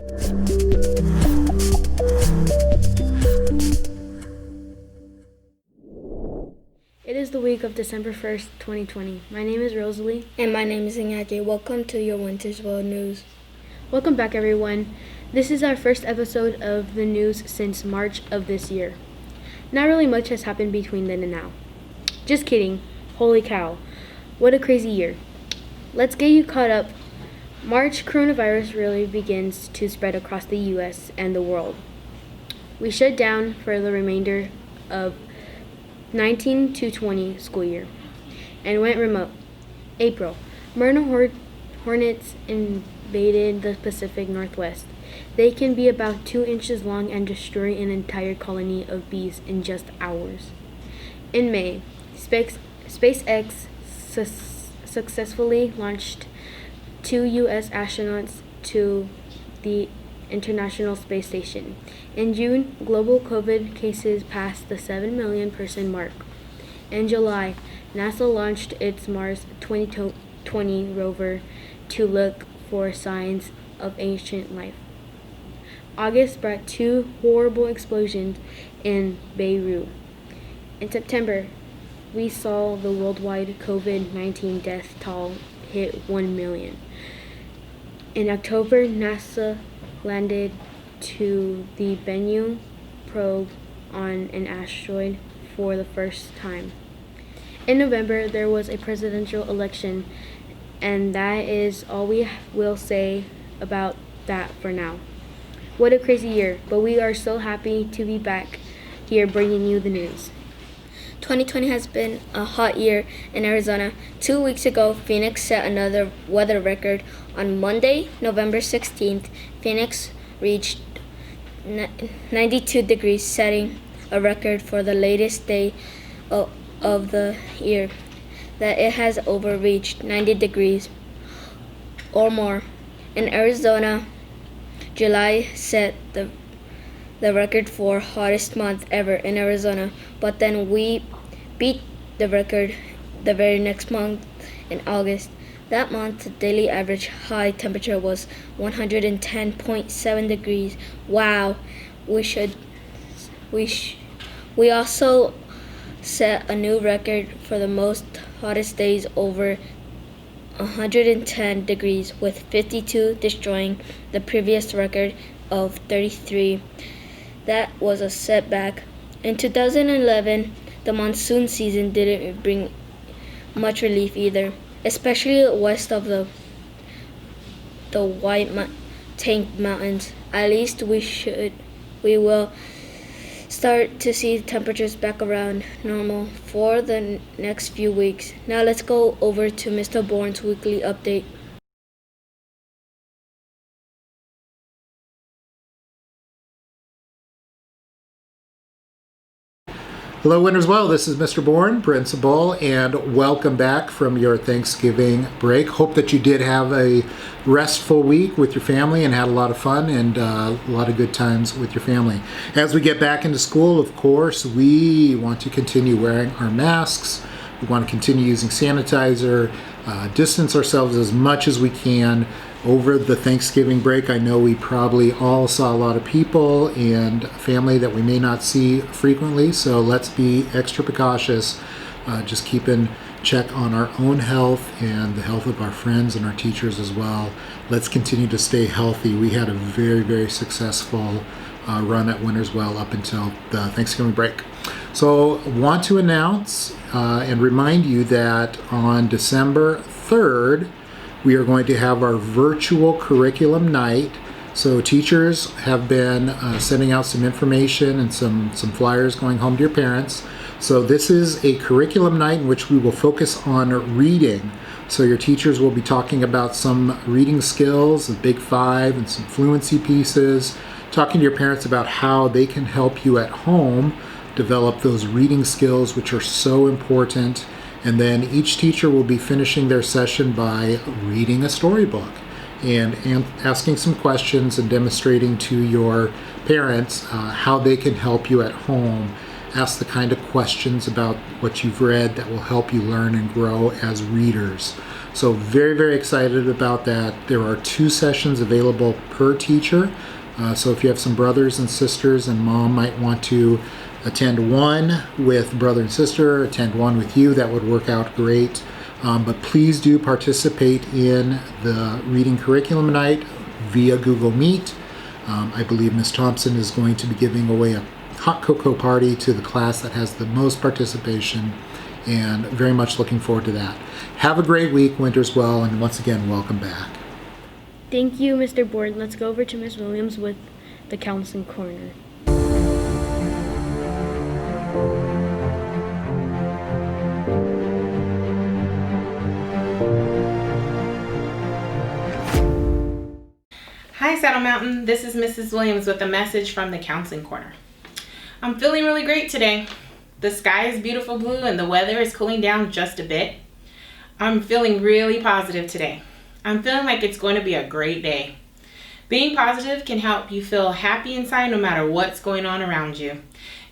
It is the week of December 1st, 2020. My name is Rosalie. And my name is Iñaki. Welcome to your Winter's World News. Welcome back, everyone. This is our first episode of the news since March of this year. Not really much has happened between then and now. Just kidding. Holy cow. What a crazy year. Let's get you caught up. March, coronavirus really begins to spread across the U.S. and the world. We shut down for the remainder of 19 to 20 school year and went remote. April, Myrna hornets invaded the Pacific Northwest. They can be about 2 inches long and destroy an entire colony of bees in just hours. In May, SpaceX successfully launched 2 U.S. astronauts to the International Space Station. In June, global COVID cases passed the 7 million person mark. In July, NASA launched its Mars 2020 rover to look for signs of ancient life. August brought 2 horrible explosions in Beirut. In September, we saw the worldwide COVID-19 death toll hit 1 million. In October, NASA landed to the Bennu probe on an asteroid for the first time. In November, there was a presidential election, and that is all we will say about that for now. What a crazy year, but we are so happy to be back here bringing you the news. 2020 has been a hot year in Arizona. 2 weeks ago, Phoenix set another weather record. On Monday, November 16th, Phoenix reached 92 degrees, setting a record for the latest day of the year that it has overreached 90 degrees or more. In Arizona, July set the record for hottest month ever in Arizona, but then we beat the record the very next month in August. That month, the daily average high temperature was 110.7 degrees. Wow! We also set a new record for the most hottest days over 110 degrees, with 52 destroying the previous record of 33. That was a setback. In 2011, the monsoon season didn't bring much relief either, especially west of the White Tank Mountains. At least we will start to see temperatures back around normal for the next few weeks. Now let's go over to Mr. Bourne's weekly update. Hello, Winners Well. This is Mr. Bourne, Principal, and welcome back from your Thanksgiving break. Hope that you did have a restful week with your family and had a lot of fun and a lot of good times with your family. As we get back into school, of course, we want to continue wearing our masks. We want to continue using sanitizer, distance ourselves as much as we can. Over the Thanksgiving break, I know we probably all saw a lot of people and family that we may not see frequently, so let's be extra precautious, just keep in check on our own health and the health of our friends and our teachers as well. Let's continue to stay healthy. We had a very, very successful run at Winners Well up until the Thanksgiving break. So want to announce and remind you that on December 3rd, we are going to have our virtual curriculum night. So teachers have been sending out some information and some flyers going home to your parents. So this is a curriculum night in which we will focus on reading. So your teachers will be talking about some reading skills, the Big Five, and some fluency pieces, talking to your parents about how they can help you at home develop those reading skills, which are so important. And then each teacher will be finishing their session by reading a storybook and asking some questions and demonstrating to your parents how they can help you at home. ask the kind of questions about what you've read that will help you learn and grow as readers. So very, very excited about that. There are 2 sessions available per teacher. So if you have some brothers and sisters and mom might want to attend one with brother and sister, attend one with you, that would work out great. But please do participate in the reading curriculum night via Google Meet. I believe Ms. Thompson is going to be giving away a hot cocoa party to the class that has the most participation, and very much looking forward to that. Have a great week, Winters Well, and once again, welcome back. Thank you, Mr. Bourne. Let's go over to Ms. Williams with the Counseling Corner. Hi Saddle Mountain, this is Mrs. Williams with a message from the Counseling Corner. I'm feeling really great today. The sky is beautiful blue and the weather is cooling down just a bit. I'm feeling really positive today. I'm feeling like it's going to be a great day. Being positive can help you feel happy inside no matter what's going on around you.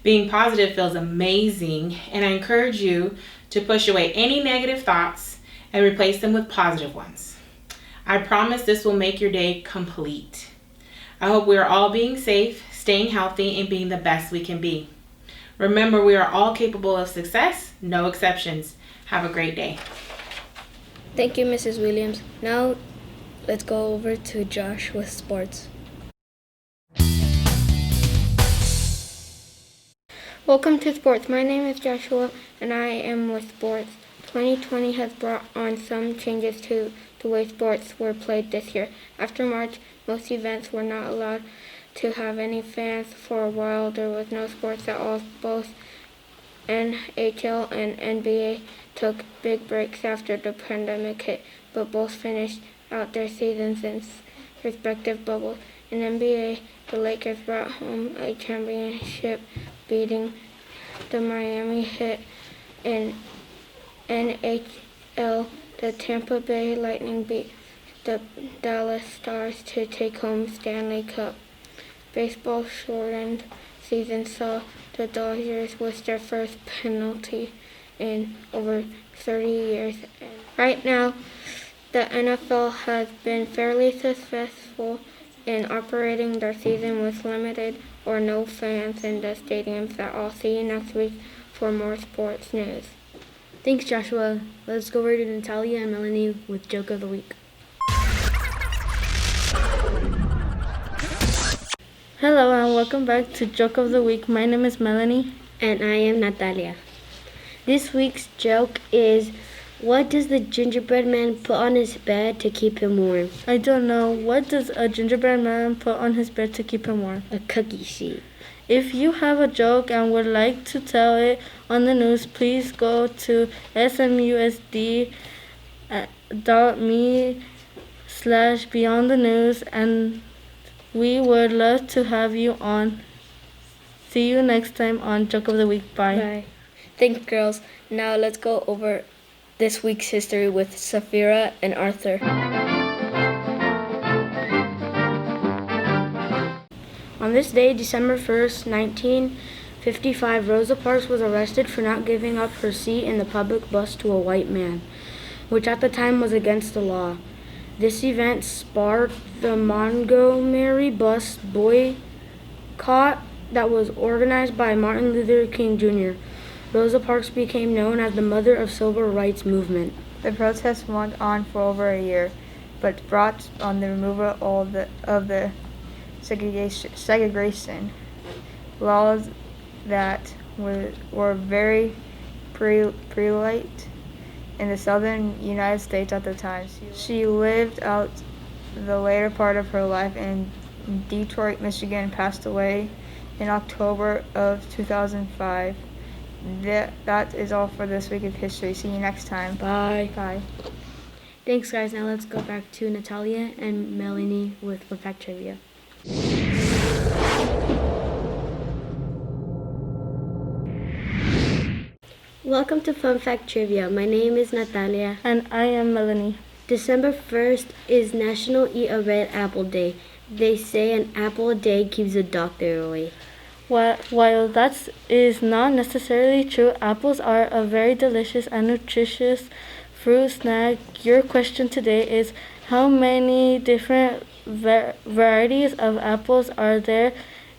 Being positive feels amazing, and I encourage you to push away any negative thoughts and replace them with positive ones. I promise this will make your day complete. I hope we are all being safe, staying healthy, and being the best we can be. Remember, we are all capable of success, no exceptions. Have a great day. Thank you, Mrs. Williams. Now, let's go over to Josh with sports. Welcome to sports. My name is Joshua, and I am with sports. 2020 has brought on some changes to the way sports were played this year. After March, most events were not allowed to have any fans for a while. There was no sports at all. Both NHL and NBA took big breaks after the pandemic hit, but both finished out their seasons in respective bubbles. In NBA, the Lakers brought home a championship, beating the Miami Heat. In NHL, the Tampa Bay Lightning beat the Dallas Stars to take home Stanley Cup. Baseball shortened season saw the Dodgers with their first penalty in over 30 years. Right now, the NFL has been fairly successful in operating their season with limited or no fans in the stadiums. I'll see you next week for more sports news. Thanks, Joshua. Let's go over to Natalia and Melanie with Joke of the Week. Hello and welcome back to Joke of the Week. My name is Melanie. And I am Natalia. This week's joke is, what does the gingerbread man put on his bed to keep him warm? I don't know. What does a gingerbread man put on his bed to keep him warm? A cookie sheet. If you have a joke and would like to tell it on the news, please go to smusd.me/beyondthenews and we would love to have you on. See you next time on Joke of the Week. Bye. Bye. Thanks, girls. Now let's go over this week's history with Safira and Arthur. On this day, December 1st, 1955, Rosa Parks was arrested for not giving up her seat in the public bus to a white man, which at the time was against the law. This event sparked the Montgomery bus boycott that was organized by Martin Luther King Jr. Rosa Parks became known as the mother of civil rights movement. The protest went on for over a year, but brought on the removal of the segregation laws that were very prevalent in the southern United States at the time. She lived out the later part of her life in Detroit, Michigan, and passed away in October of 2005. That is all for this week of history. See you next time. Bye. Bye. Thanks, guys. Now let's go back to Natalia and Melanie with Fun Fact Trivia. Welcome to Fun Fact Trivia. My name is Natalia. And I am Melanie. December 1st is National Eat a Red Apple Day. They say an apple a day keeps the doctor away. While that is not necessarily true, apples are a very delicious and nutritious fruit snack. Your question today is, how many different varieties of apples are there?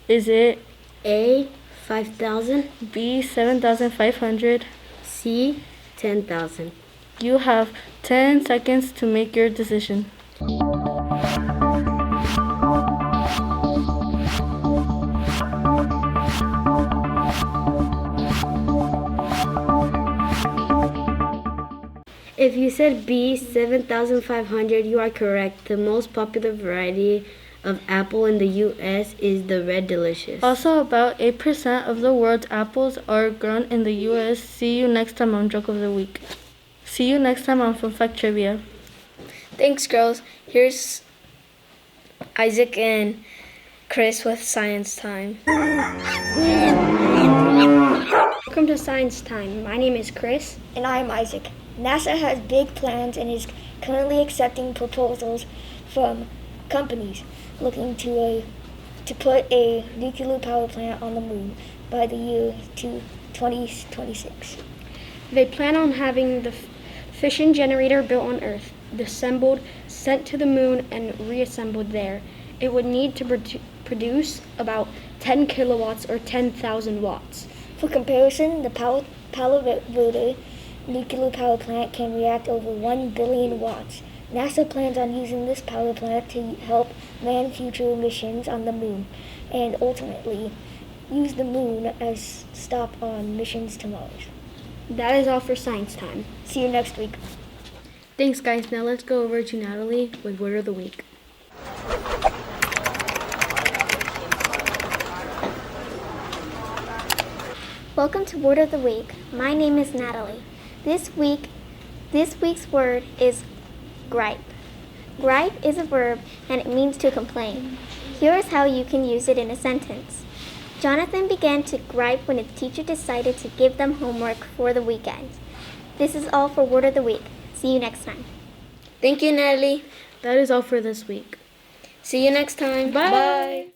Is it A, 5,000. B, 7,500? C, 10,000. You have 10 seconds to make your decision. If you said B, 7,500, you are correct. The most popular variety of apple in the U.S. is the Red Delicious. Also, about 8% of the world's apples are grown in the U.S. See you next time on Joke of the Week. See you next time on Fun Fact Trivia. Thanks, girls. Here's Isaac and Chris with Science Time. Welcome to Science Time. My name is Chris. And I'm Isaac. NASA has big plans and is currently accepting proposals from companies looking to put a nuclear power plant on the moon by the year 2026. They plan on having the fission generator built on Earth, assembled, sent to the moon, and reassembled there. It would need to produce about 10 kilowatts or 10,000 watts. For comparison, the Palo Verde nuclear power plant can react over 1 billion watts. NASA plans on using this power plant to help man future missions on the moon and ultimately use the moon as stop on missions to Mars. That is all for Science Time. See you next week. Thanks, guys. Now let's go over to Natalie with Word of the Week. Welcome to Word of the Week. My name is Natalie. This week's word is gripe. Gripe is a verb and it means to complain. Here is how you can use it in a sentence. Jonathan began to gripe when his teacher decided to give them homework for the weekend. This is all for Word of the Week. See you next time. Thank you, Natalie. That is all for this week. See you next time. Bye.